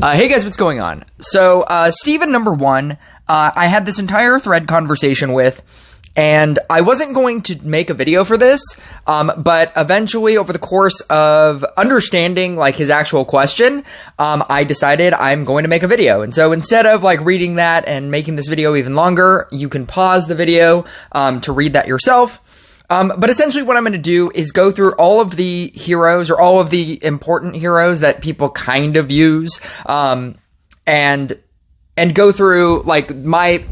Hey guys, what's going on? So, Steven number one, I had this entire thread conversation with, and I wasn't going to make a video for this, but eventually over the course of understanding, like, his actual question, I decided I'm going to make a video. And so instead of, like, reading that and making this video even longer, you can pause the video, to read that yourself. But essentially what I'm going to do is go through all of the heroes or all of the important heroes that people kind of use, and go through like my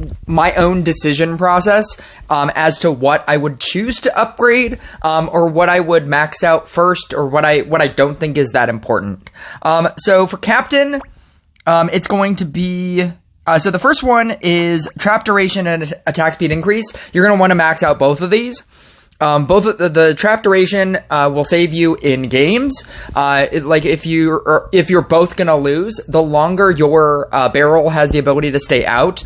own decision process, as to what I would choose to upgrade, or what I would max out first, or what I don't think is that important. So for Captain, it's going to be, so the first one is trap duration and attack speed increase. You're going to want to max out both of these. Both of the trap duration will save you in games. Like if you're both gonna lose, the longer your barrel has the ability to stay out,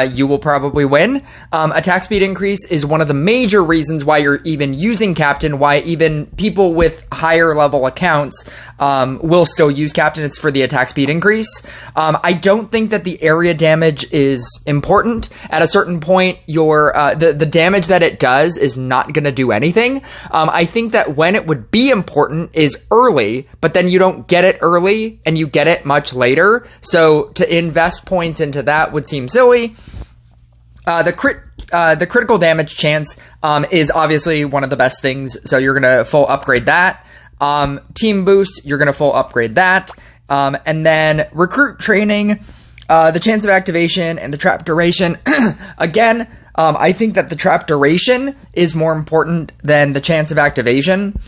you will probably win. Attack speed increase is one of the major reasons why you're even using Captain. Why even people with higher level accounts will still use Captain. It's for the attack speed increase. I don't think that the area damage is important. At a certain point, your the damage that it does is not gonna do anything. I think that when it would be important is early, but then you don't get it early and you get it much later. So to invest points into that would seem silly. The critical damage chance is obviously one of the best things. So you're gonna full upgrade that. Team boost, you're gonna full upgrade that. And then recruit training, the chance of activation and the trap duration. Again, I think that the trap duration is more important than the chance of activation,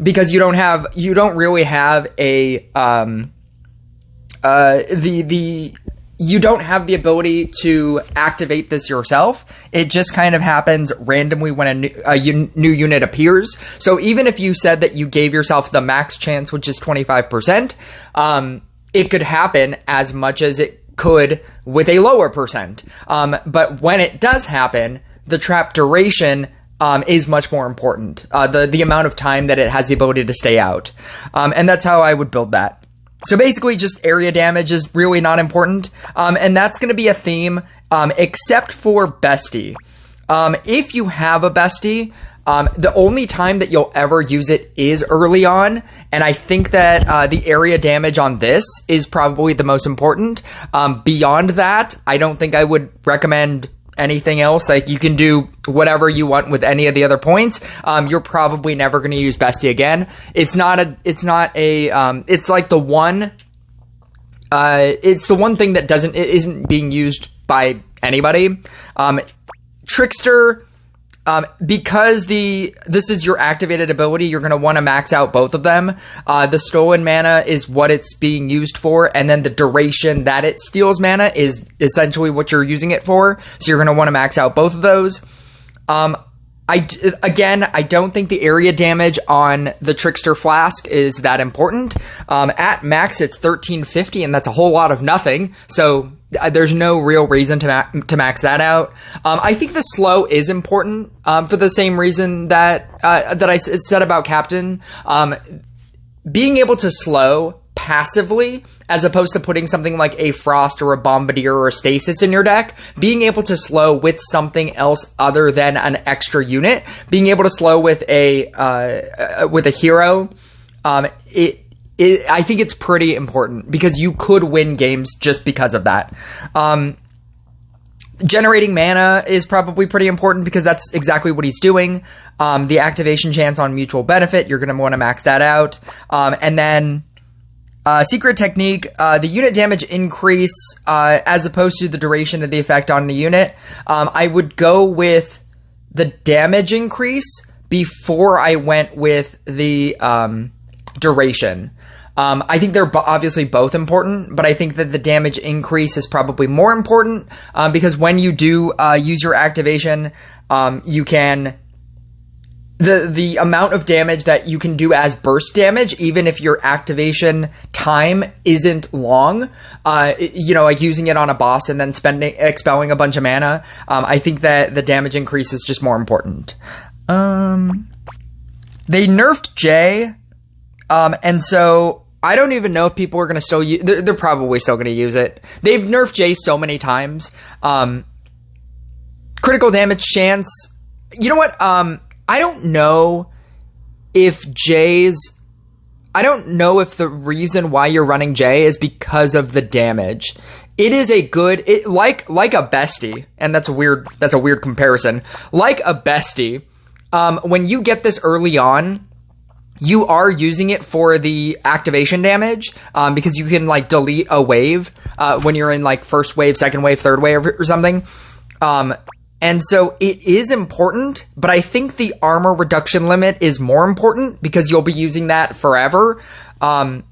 because you don't really have you don't have the ability to activate this yourself. It just kind of happens randomly when a new unit appears. So even if you said that you gave yourself the max chance, which is 25%, it could happen as much as it could with a lower percent. But when it does happen, the trap duration is much more important. The amount of time that it has the ability to stay out. And that's how I would build that. So basically just area damage is really not important. And that's going to be a theme, except for Bestie. If you have a Bestie, the only time that you'll ever use it is early on, and I think that the area damage on this is probably the most important. Beyond that, I don't think I would recommend anything else. Like, you can do whatever you want with any of the other points. You're probably never going to use Bestie again. It's like the one, it's the one thing that isn't being used by anybody. Trickster, because this is your activated ability, you're going to want to max out both of them. The stolen mana is what it's being used for, and then the duration that it steals mana is essentially what you're using it for, so you're going to want to max out both of those. I don't think the area damage on the Trickster Flask is that important. At max, it's 1350, and that's a whole lot of nothing, so there's no real reason to max that out. I think the slow is important, for the same reason that I said about Captain. Being able to slow passively, as opposed to putting something like a Frost or a Bombardier or a Stasis in your deck, being able to slow with something else other than an extra unit, being able to slow with a hero, I think it's pretty important, because you could win games just because of that. Generating mana is probably pretty important, because that's exactly what he's doing. The activation chance on mutual benefit, you're going to want to max that out. And then secret technique, the unit damage increase, as opposed to the duration of the effect on the unit. I would go with the damage increase before I went with the duration. I think they're obviously both important, but I think that the damage increase is probably more important, because when you do use your activation, you can... The amount of damage that you can do as burst damage, even if your activation time isn't long, like using it on a boss and then expelling a bunch of mana, I think that the damage increase is just more important. They nerfed Jay, and so I don't even know if people are going to still use... They're probably still going to use it. They've nerfed Jay so many times. Critical damage chance... You know what? I don't know if Jay's... I don't know if the reason why you're running Jay is because of the damage. It is a good... like a bestie, and that's a weird comparison. Like a bestie, when you get this early on... You are using it for the activation damage, because you can, like, delete a wave, when you're in, like, first wave, second wave, third wave, or something. And so it is important, but I think the armor reduction limit is more important, because you'll be using that forever. The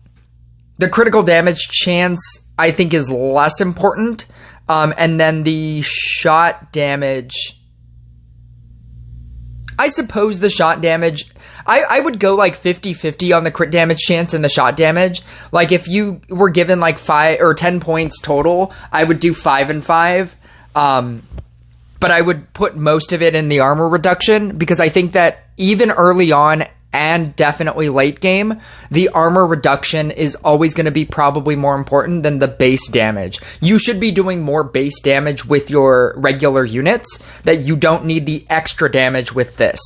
critical damage chance, I think, is less important. And then the shot damage... I suppose the shot damage... I would go like 50-50 on the crit damage chance and the shot damage. Like, if you were given like 5 or 10 points total, I would do 5 and 5. But I would put most of it in the armor reduction, because I think that even early on and definitely late game, the armor reduction is always going to be probably more important than the base damage. You should be doing more base damage with your regular units, that you don't need the extra damage with this.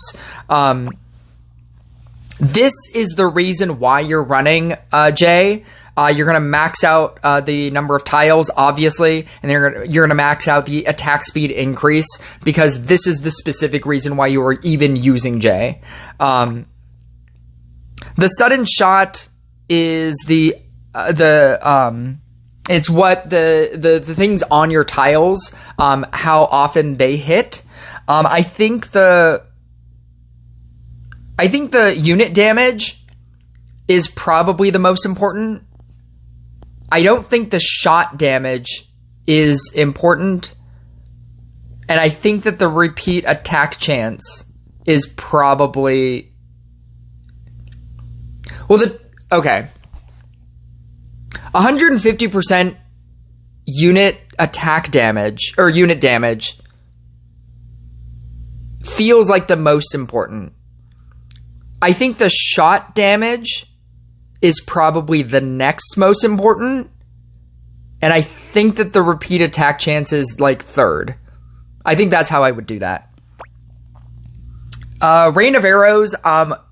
This is the reason why you're running Jay. You're going to max out the number of tiles, obviously, and you're going to max out the attack speed increase, because this is the specific reason why you are even using Jay. The sudden shot is it's what the things on your tiles, how often they hit. I think the unit damage is probably the most important. I don't think the shot damage is important. And I think that the repeat attack chance is probably... Well, okay. 150% unit attack damage, or unit damage, feels like the most important. I think the shot damage is probably the next most important. And I think that the repeat attack chance is like third. I think that's how I would do that. Rain of Arrows,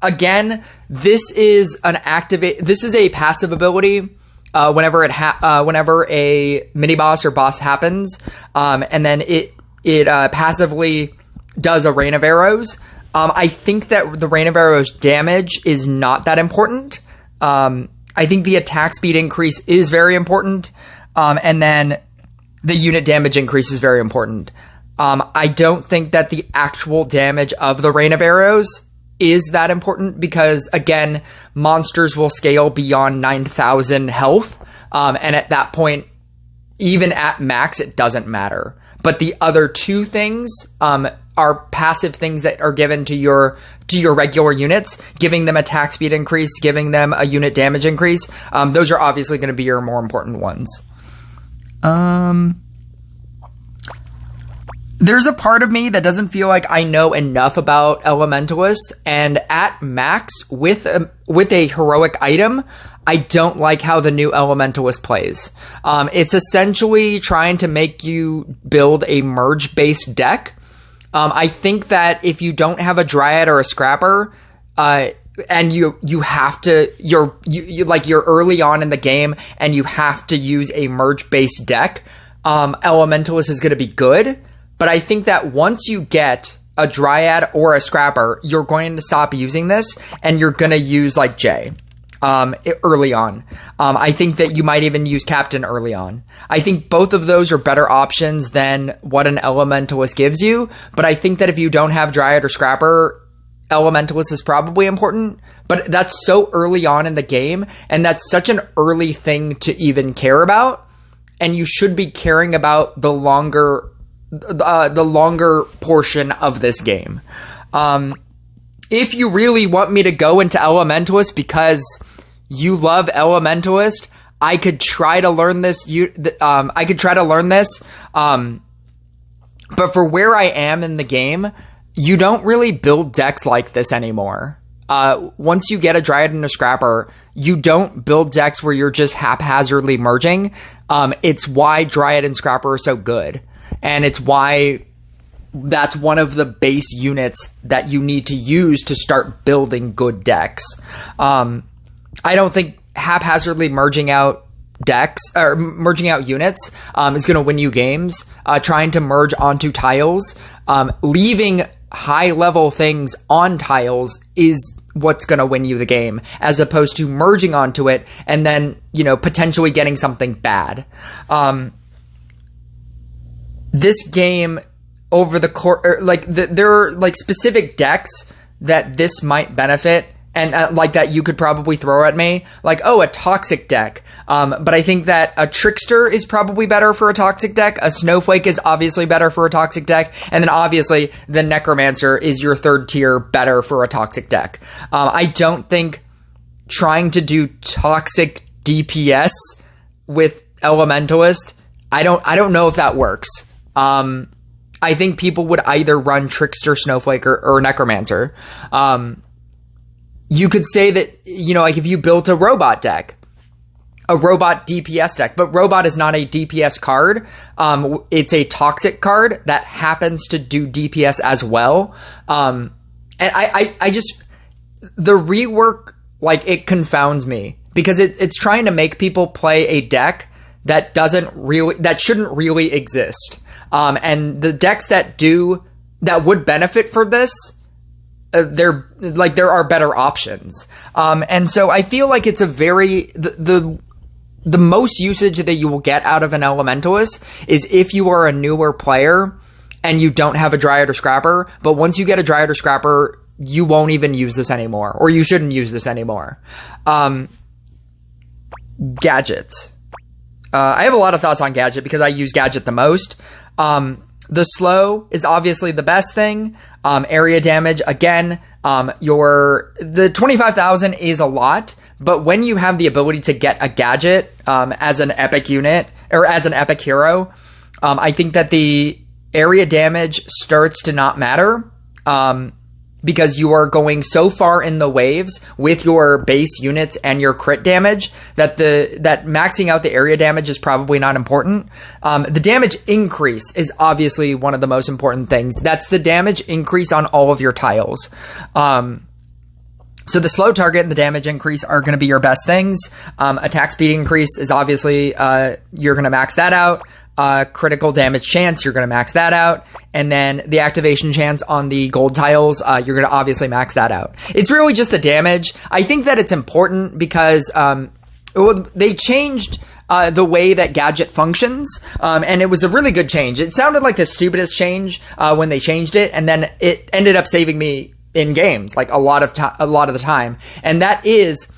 again, this is a passive ability. Whenever a mini boss or boss happens, and then it passively does a Rain of Arrows. I think that the Rain of Arrows damage is not that important. I think the attack speed increase is very important, and then the unit damage increase is very important. I don't think that the actual damage of the Rain of Arrows is that important, because, again, monsters will scale beyond 9,000 health, and at that point, even at max, it doesn't matter. But the other two things are passive things that are given to your regular units, giving them attack speed increase, giving them a unit damage increase. Those are obviously going to be your more important ones. There's a part of me that doesn't feel like I know enough about Elementalist, and at max, with a heroic item, I don't like how the new Elementalist plays. It's essentially trying to make you build a merge-based deck. I think that if you don't have a Dryad or a Scrapper, and you have to, you're early on in the game, and you have to use a merge-based deck, Elementalist is going to be good. But I think that once you get a Dryad or a Scrapper, you're going to stop using this, and you're going to use, like, Jay early on. I think that you might even use Captain early on. I think both of those are better options than what an Elementalist gives you, but I think that if you don't have Dryad or Scrapper, Elementalist is probably important, but that's so early on in the game, and that's such an early thing to even care about, and you should be caring about the longer portion of this game. If you really want me to go into Elementalist because you love Elementalist, I could try to learn this. But for where I am in the game, you don't really build decks like this anymore. once you get a Dryad and a Scrapper, you don't build decks where you're just haphazardly merging. It's why Dryad and Scrapper are so good. And it's why that's one of the base units that you need to use to start building good decks. I don't think haphazardly merging out decks or merging out units is going to win you games. Trying to merge onto tiles, leaving high level things on tiles is what's going to win you the game, as opposed to merging onto it and then, potentially getting something bad. This game over the course, there are specific decks that this might benefit, and that you could probably throw at me, a Toxic deck. But I think that a Trickster is probably better for a Toxic deck. A Snowflake is obviously better for a Toxic deck. And then obviously the Necromancer is your third tier better for a Toxic deck. I don't think trying to do Toxic DPS with Elementalist, I don't know if that works. I think people would either run Trickster, Snowflake, or Necromancer. You could say that, if you built a Robot deck, a Robot DPS deck, but Robot is not a DPS card. It's a Toxic card that happens to do DPS as well. And I just, the rework, it confounds me because it's trying to make people play a deck that shouldn't really exist. And the decks that would benefit from this, there are better options. And so I feel like it's the most usage that you will get out of an Elementalist is if you are a newer player and you don't have a Dryad or Scrapper. But once you get a Dryad or Scrapper, you won't even use this anymore, or you shouldn't use this anymore. Gadget. I have a lot of thoughts on Gadget because I use Gadget the most. The slow is obviously the best thing. Area damage, again, the 25,000 is a lot, but when you have the ability to get a gadget, as an epic unit or as an epic hero, I think that the area damage starts to not matter, because you are going so far in the waves with your base units and your crit damage that maxing out the area damage is probably not important. The damage increase is obviously one of the most important things. That's the damage increase on all of your tiles. So the slow target and the damage increase are going to be your best things. Attack speed increase is obviously, you're going to max that out. Critical damage chance, you're going to max that out. And then the activation chance on the gold tiles, you're going to obviously max that out. It's really just the damage. I think that it's important because they changed the way that Gadget functions, and it was a really good change. It sounded like the stupidest change when they changed it, and then it ended up saving me in games a lot of the time. And that is,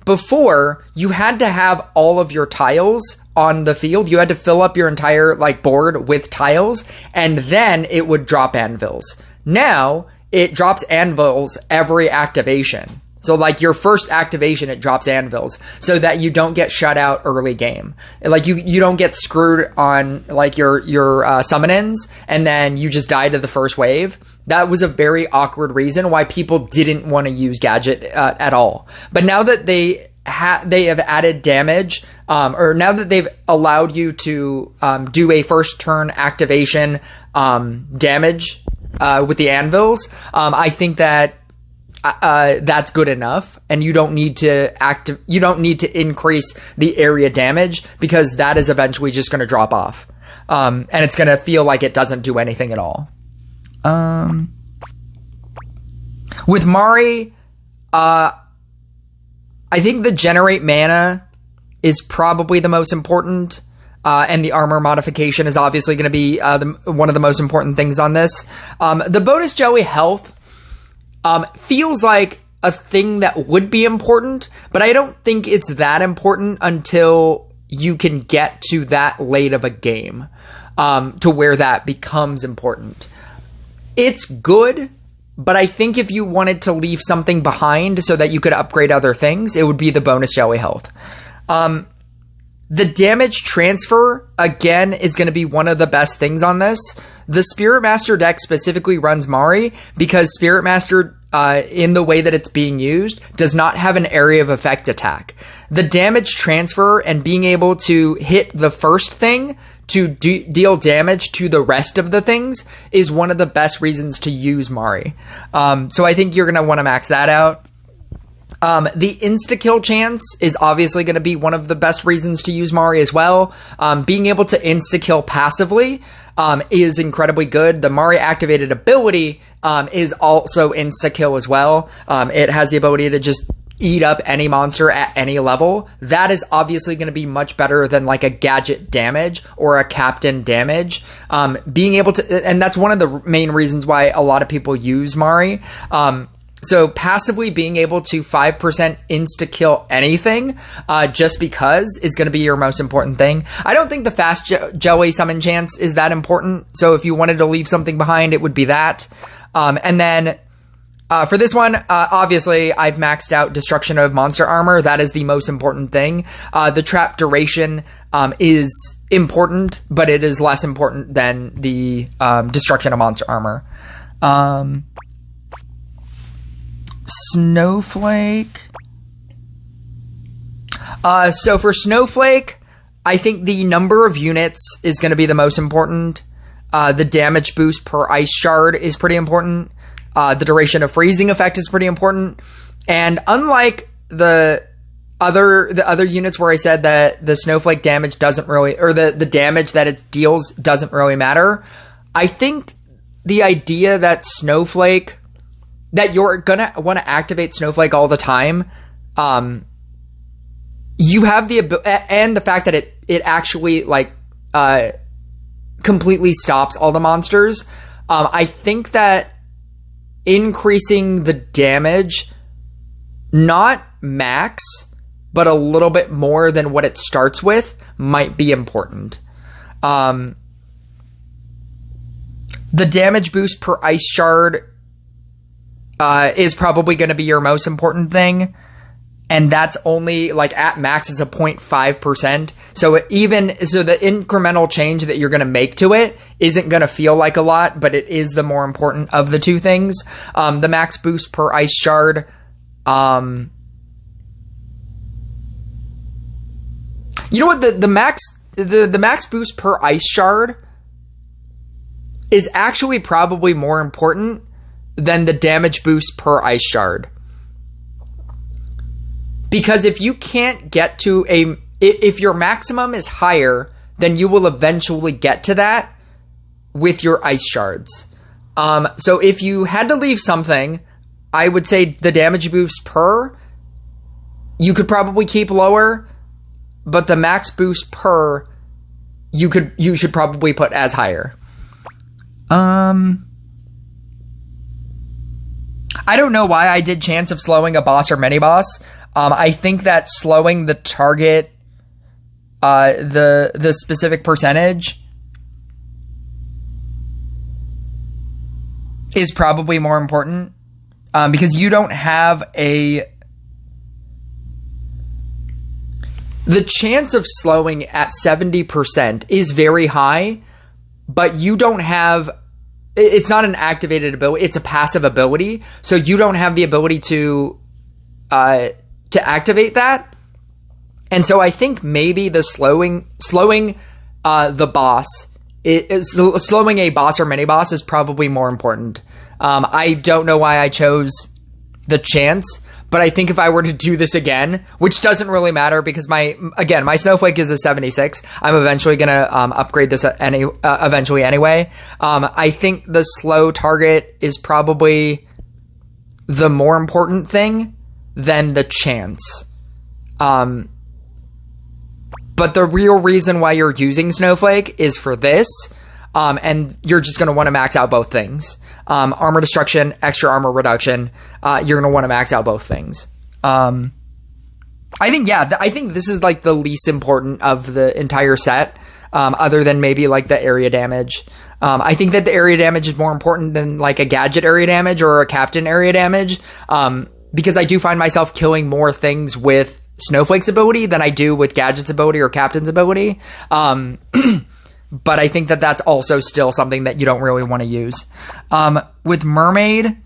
before, you had to have all of your tiles on the field. You had to fill up your entire board with tiles, and then it would drop anvils. Now it drops anvils every activation. So your first activation, it drops anvils so that you don't get shut out early game. You don't get screwed on your summon-ins and then you just die to the first wave. That was a very awkward reason why people didn't want to use Gadget at all. But now that they have added damage, or now that they've allowed you to do a first turn activation damage with the anvils, I think that that's good enough, and you don't need to increase the area damage, because that is eventually just going to drop off, and it's going to feel like it doesn't do anything at all. With Mari, I think the generate mana is probably the most important, and the armor modification is obviously going to be one of the most important things on this. The bonus jelly health feels like a thing that would be important, but I don't think it's that important until you can get to that late of a game, to where that becomes important. It's good, but I think if you wanted to leave something behind so that you could upgrade other things, it would be the bonus jelly health. The damage transfer, again, is going to be one of the best things on this. The Spirit Master deck specifically runs Mari because Spirit Master in the way that it's being used, does not have an area of effect attack. The damage transfer and being able to hit the first thing to deal damage to the rest of the things is one of the best reasons to use Mari. So I think you're going to want to max that out. The insta-kill chance is obviously going to be one of the best reasons to use Mari as well. Being able to insta-kill passively is incredibly good. The Mari activated ability is also insta-kill as well. It has the ability to just eat up any monster at any level. That is obviously going to be much better than like a gadget damage or a captain damage. Being able to, and that's one of the main reasons why a lot of people use Mari. So passively being able to 5% insta-kill anything just because is going to be your most important thing. I don't think the fast jelly summon chance is that important. So if you wanted to leave something behind, it would be that. And then for this one, obviously, I've maxed out destruction of monster armor. That is the most important thing. The trap duration is important, but it is less important than the destruction of monster armor. Snowflake. So for Snowflake, I think the number of units is going to be the most important. The damage boost per ice shard is pretty important. The duration of freezing effect is pretty important. And unlike the other units where I said that the Snowflake damage doesn't really, or the damage that it deals doesn't really matter, I think the idea that Snowflake, that you're gonna want to activate Snowflake all the time, you have the ability, and the fact that it actually like completely stops all the monsters. I think that increasing the damage, not max, but a little bit more than what it starts with, might be important. The damage boost per ice shard is probably going to be your most important thing. And that's only like at max is a 0.5%. So the incremental change that you're going to make to it isn't going to feel like a lot, but it is the more important of the two things. The max boost per ice shard. You know what? The max boost per ice shard is actually probably more important than the damage boost per ice shard. Because if you can't get to if your maximum is higher, then you will eventually get to that with your ice shards. So if you had to leave something, I would say the damage boost per, you could probably keep lower, but the max boost per, you should probably put as higher. I don't know why I did chance of slowing a boss or mini boss. I think that slowing the target, the specific percentage is probably more important, because you don't have the chance of slowing at 70% is very high, but you don't have, it's not an activated ability, it's a passive ability, so you don't have the ability to activate that. And so I think maybe the slowing the boss, slowing a boss or mini boss is probably more important. I don't know why I chose the chance, but I think if I were to do this again, which doesn't really matter because my Snowflake is a 76. I'm eventually going to upgrade this eventually anyway. I think the slow target is probably the more important thing than the chance. But the real reason why you're using Snowflake is for this, and you're just going to want to max out both things. Armor destruction, extra armor reduction, you're going to want to max out both things. I think this is like the least important of the entire set, other than maybe like the area damage. I think that the area damage is more important than like a gadget area damage or a captain area damage, because I do find myself killing more things with Snowflake's ability than I do with Gadget's ability or Captain's ability. But I think that that's also still something that you don't really want to use. With Mermaid,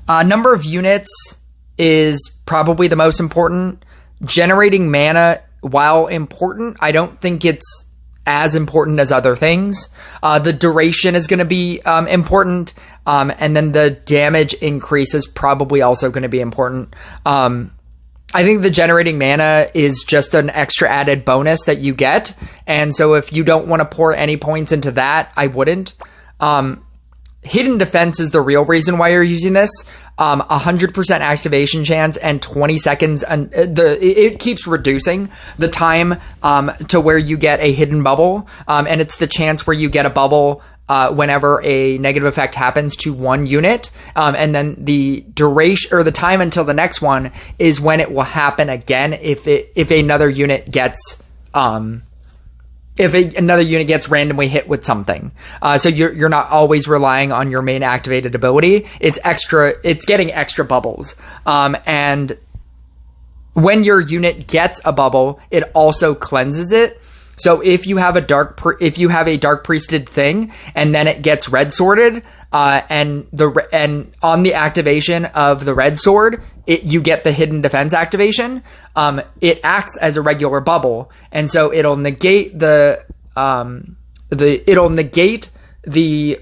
Number of units is probably the most important. Generating mana, while important, I don't think it's as important as other things. The duration is going to be important, and then the damage increase is probably also going to be important. I think the generating mana is just an extra added bonus that you get, and so if you don't want to pour any points into that, I wouldn't. Hidden Defense is the real reason why you're using this. 100% activation chance and 20 seconds. It keeps reducing the time to where you get a hidden bubble. And it's the chance where you get a bubble whenever a negative effect happens to one unit. And then the duration or the time until the next one is when it will happen again if another unit gets another unit gets randomly hit with something. So you're not always relying on your main activated ability. It's getting extra bubbles. And when your unit gets a bubble, it also cleanses it. So if you have a dark priested thing and then it gets red sworded, and on the activation of the red sword, you get the Hidden Defense activation. It acts as a regular bubble, and so it'll negate the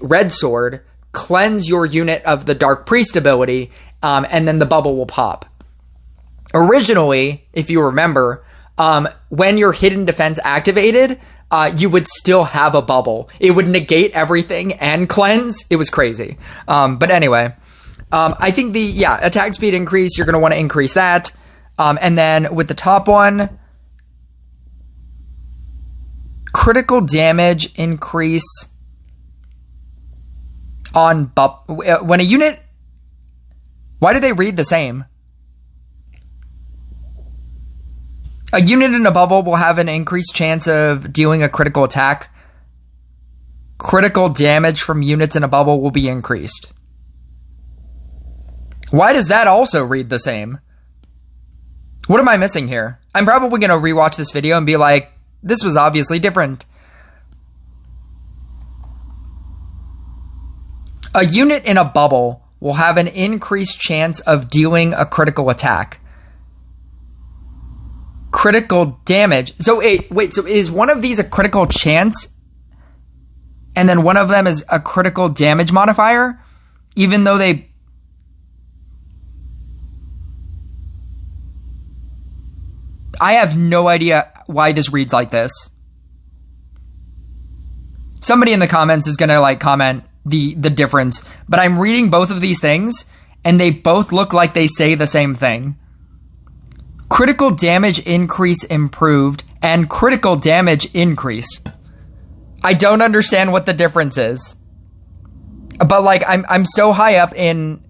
red sword, cleanse your unit of the Dark Priest ability, and then the bubble will pop. Originally, if you remember, when your Hidden Defense activated, you would still have a bubble. It would negate everything and cleanse. It was crazy. But anyway, I think attack speed increase, you're going to want to increase that. And then with the top one, critical damage increase on when a unit, why do they read the same? A unit in a bubble will have an increased chance of dealing a critical attack. Critical damage from units in a bubble will be increased. Why does that also read the same? What am I missing here? I'm probably going to rewatch this video and be like, this was obviously different. A unit in a bubble will have an increased chance of dealing a critical attack. Critical damage. So wait, so is one of these a critical chance and then one of them is a critical damage modifier? Even though they... I have no idea why this reads like this. Somebody in the comments is gonna comment the difference, but I'm reading both of these things and they both look like they say the same thing. Critical damage increase improved and critical damage increase. I don't understand what the difference is. But like I'm so high up in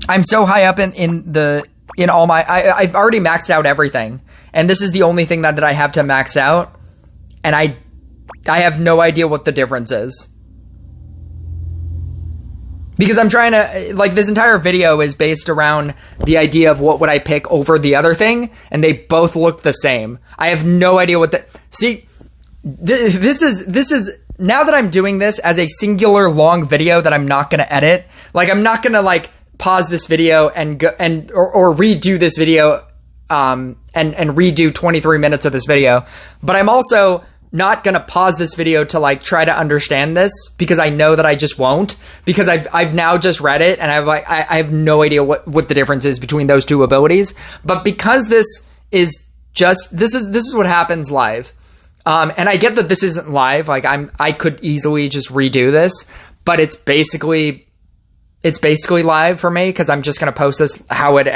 I'm so high up in all my I've already maxed out everything. And this is the only thing that I have to max out. And I have no idea what the difference is. Because I'm trying to, like, this entire video is based around the idea of what would I pick over the other thing, and they both look the same. I have no idea what see, this is, now that I'm doing this as a singular long video that I'm not gonna edit, like, I'm not gonna, like, pause this video and go, or redo this video, and redo 23 minutes of this video, but I'm also not gonna pause this video to like try to understand this because I know that I just won't, because I've now just read it and I have no idea what the difference is between those two abilities. But because this is what happens live, and I get that this isn't live, like I could easily just redo this, but it's basically live for me because I'm just gonna post this how it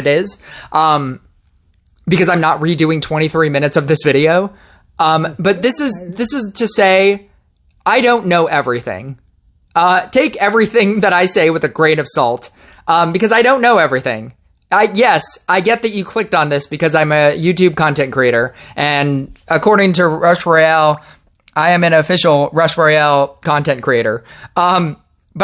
is, because I'm not redoing 23 minutes of this video. But this is to say, I don't know everything. Take everything that I say with a grain of salt, because I don't know everything. Yes, I get that you clicked on this because I'm a YouTube content creator, and according to Rush Royale, I am an official Rush Royale content creator. But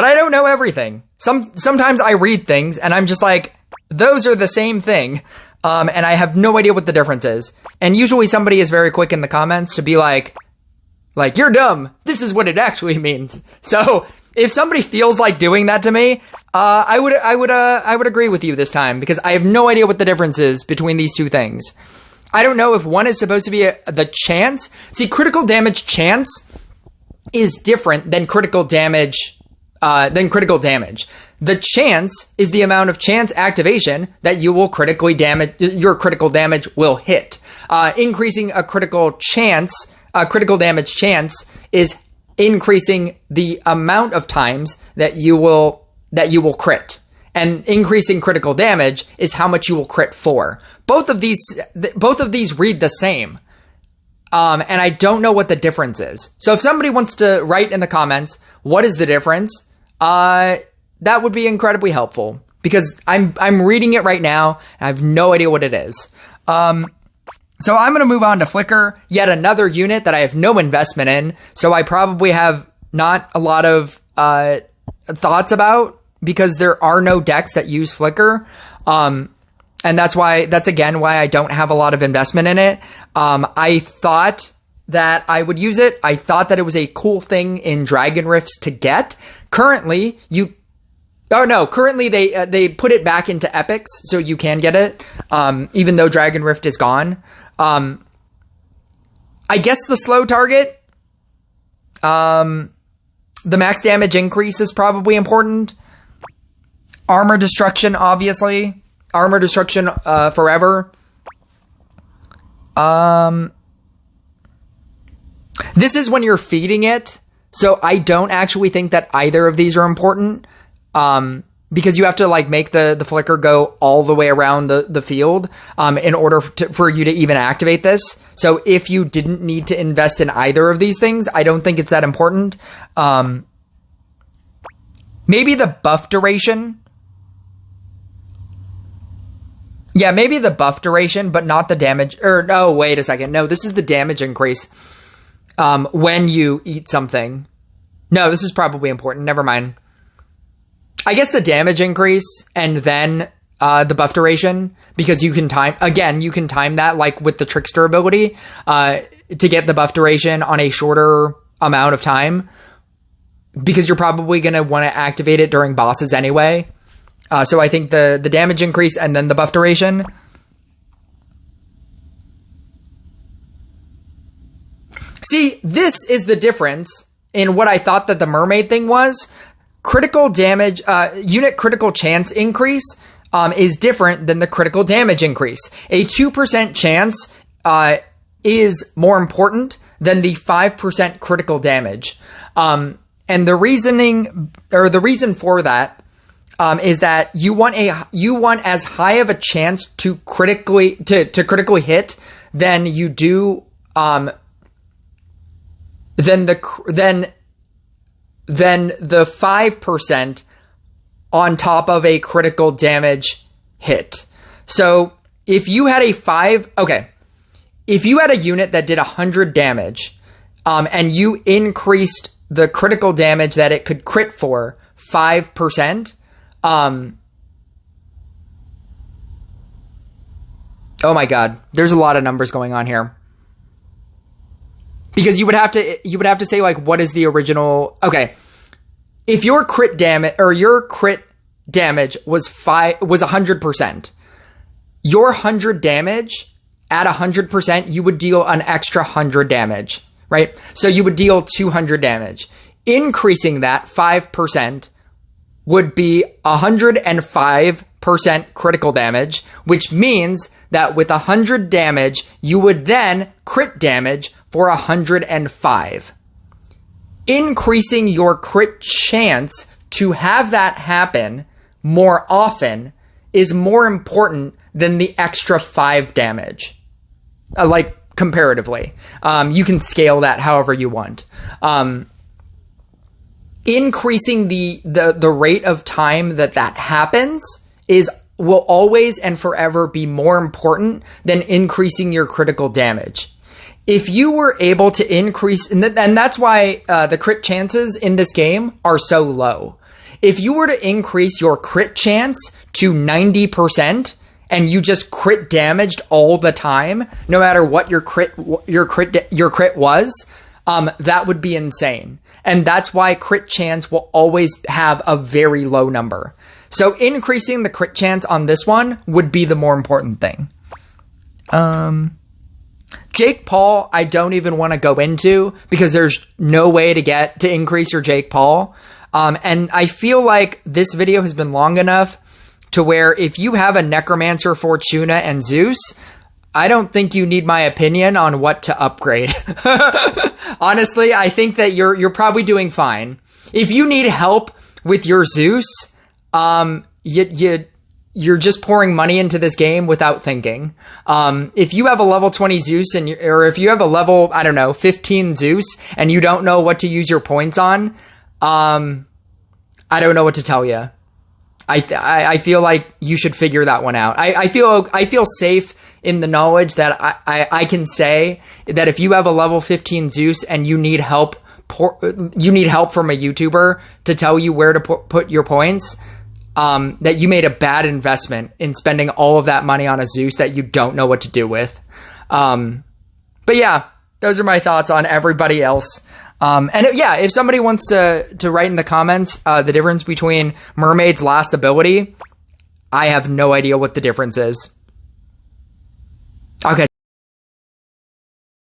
I don't know everything. Sometimes I read things and I'm just like, those are the same thing. And I have no idea what the difference is. And usually somebody is very quick in the comments to be like, Like, you're dumb. This is what it actually means. So if somebody feels like doing that to me, I would agree with you this time, because I have no idea what the difference is between these two things. I don't know if one is supposed to be the chance. See, critical damage chance is different than critical damage. The chance is the amount of chance activation that you will critically damage. Your critical damage will hit. Increasing a critical damage chance is increasing the amount of times that you will crit. And increasing critical damage is how much you will crit for. Both of these read the same. And I don't know what the difference is. So if somebody wants to write in the comments, what is the difference? That would be incredibly helpful, because I'm reading it right now and I have no idea what it is. So I'm going to move on to Flicker, yet another unit that I have no investment in. So I probably have not a lot of, thoughts about, because there are no decks that use Flicker. And that's again why I don't have a lot of investment in it. I thought that I would use it. I thought that it was a cool thing in Dragon Rifts to get. Currently they put it back into Epics, so you can get it, even though Dragon Rift is gone. I guess the slow target, the max damage increase is probably important. Armor destruction, obviously. Armor destruction forever. This is when you're feeding it, so I don't actually think that either of these are important. Because you have to like make the flicker go all the way around the field in order for you to even activate this. So if you didn't need to invest in either of these things, I don't think it's that important. Maybe the buff duration. Yeah, maybe the buff duration, but not the damage. Or no, wait a second. No, this is the damage increase when you eat something. No, this is probably important. Never mind. I guess the damage increase and then the buff duration, because you can time that like with the Trickster ability to get the buff duration on a shorter amount of time, because you're probably going to want to activate it during bosses anyway. So I think the damage increase and then the buff duration. See, this is the difference in what I thought that the mermaid thing was. Critical damage, unit critical chance increase is different than the critical damage increase. A 2% chance is more important than the 5% critical damage. And the reason for that is that you want as high of a chance to critically hit than you do than the 5% on top of a critical damage hit. So if you had if you had a unit that did 100 damage, and you increased the critical damage that it could crit for 5%, oh my God, there's a lot of numbers going on here. Because you would have to say, like, what is the original? Okay, if your crit damage was 100%, your 100 damage at 100%, you would deal an extra 100 damage, right? So you would deal 200 damage. Increasing that 5% would be 105% critical damage, which means that with 100 damage, you would then crit damage for 105. Increasing your crit chance to have that happen more often is more important than the extra 5 damage. Like, comparatively. You can scale that however you want. Increasing the rate of time that happens will always and forever be more important than increasing your critical damage. If you were able to increase, and that's why the crit chances in this game are so low. If you were to increase your crit chance to 90% and you just crit damaged all the time, no matter what your crit was, that would be insane. And that's why crit chance will always have a very low number. So increasing the crit chance on this one would be the more important thing. Jake Paul, I don't even want to go into because there's no way to increase your Jake Paul. And I feel like this video has been long enough to where if you have a Necromancer, Fortuna, and Zeus, I don't think you need my opinion on what to upgrade. Honestly, I think that you're probably doing fine. If you need help with your Zeus, you're just pouring money into this game without thinking. If you have a level 20 Zeus or if you have a level, 15 Zeus and you don't know what to use your points on, I don't know what to tell you. I feel like you should figure that one out. I feel safe in the knowledge that I can say that if you have a level 15 Zeus and you need help from a YouTuber to tell you where to put your points, that you made a bad investment in spending all of that money on a Zeus that you don't know what to do with. But yeah, those are my thoughts on everybody else. If somebody wants to write in the comments the difference between Mermaid's last ability, I have no idea what the difference is.